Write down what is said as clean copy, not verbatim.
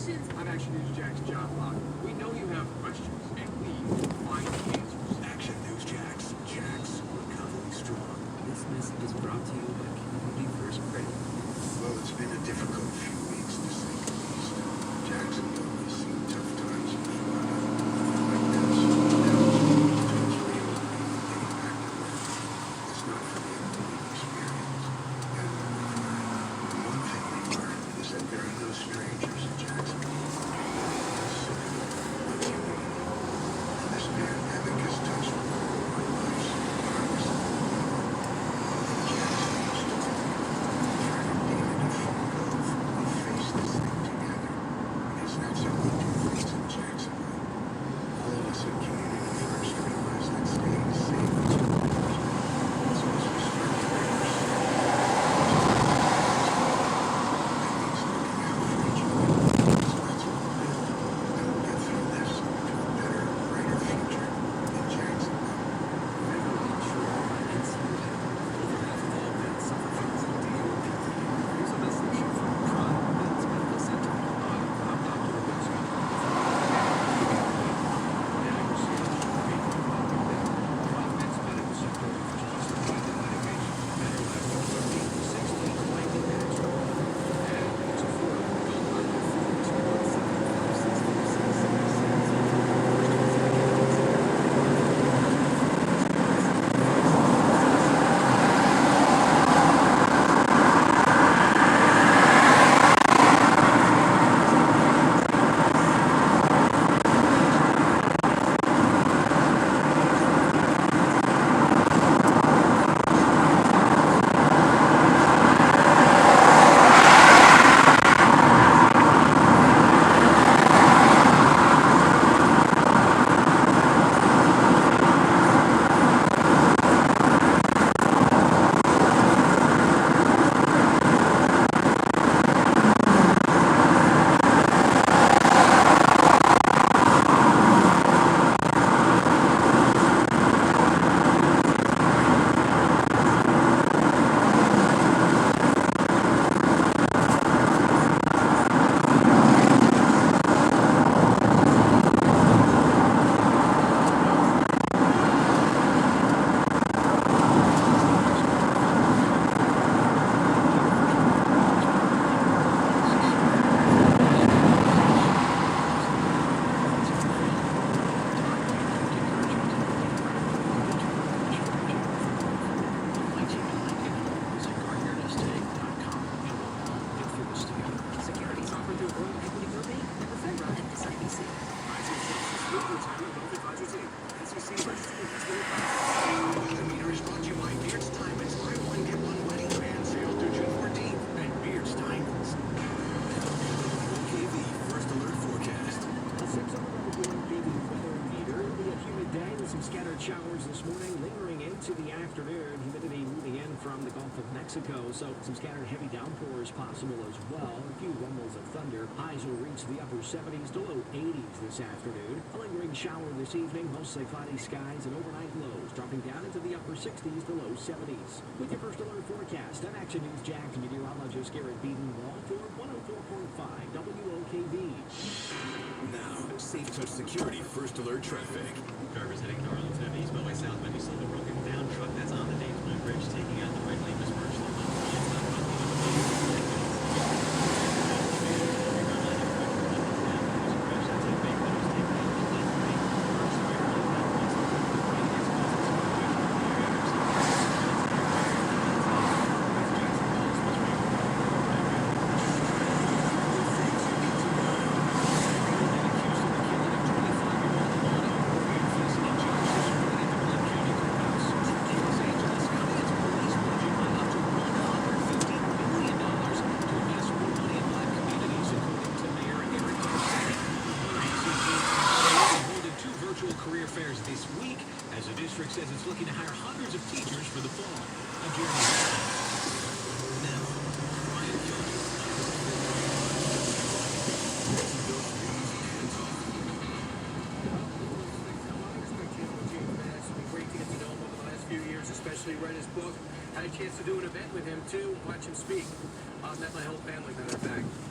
questions? On Action News Jack's job log, we know you have questions, and we will find the answers. Action News Jax. Jax, recovery strong. This message is brought to you by Community First Credit. Well, it's been a difficult few weeks, to say the least. Jacksonville has seen tough times before. Like this, now it's real. Getting back to work. It's not for the employee experience. And one thing we learned is that there are no strangers in Jacksonville. What's humanity? And this pandemic has touched all our lives, regardless of the level. And Jackson used to try to deal in a photo of we face this thing together. Because that's how we do things in Jacksonville. All of us at Community First realize that staying safe is important. So as we start to rehearse, that means looking out for each other. So that's what we'll do. And we'll get through this to a better, brighter future in Jacksonville. Federally insured by NCUA. Over half of all vets suffer from COPD. Here's a message from Tribe Vets Medical Center. I'm Dr. Roberto. Securities offered through World Equity Group Inc. Member FINRA and SIPC. Weather meter is brought to you by Beard's Diamonds. Buy one, get one wedding band sale through June 14th at Beard's Diamonds. WOKV First Alert Forecast. A 611 BB weather meter. It'll be a humid day with some scattered showers this morning, lingering into the afternoon. Humidity moving in from the Gulf of Mexico, so some scattered heavy downpours possible as well. A few rumbles of thunder. Highs will reach the upper 70s to low 80s this afternoon. A lingering shower this evening, mostly cloudy skies and overnight lows, dropping down into the upper 60s to low 70s. With your First Alert forecast, I'm Action News Jack meteorologist Garrett Beaton-Wall for 104.5 WOKV. Now, Safe Touch Security First Alert Traffic. Drivers heading to Arlington and eastbound by southbound, you saw the broken down truck that's on the Dayton Bridge taking out the right lane was partially career fairs this week, as the district says it's looking to hire hundreds of teachers for the fall. I'm Jeremy. Now, Ryan Kelly. Especially read his book. Had a chance to do an event with him too, watch him speak. Met my whole family there.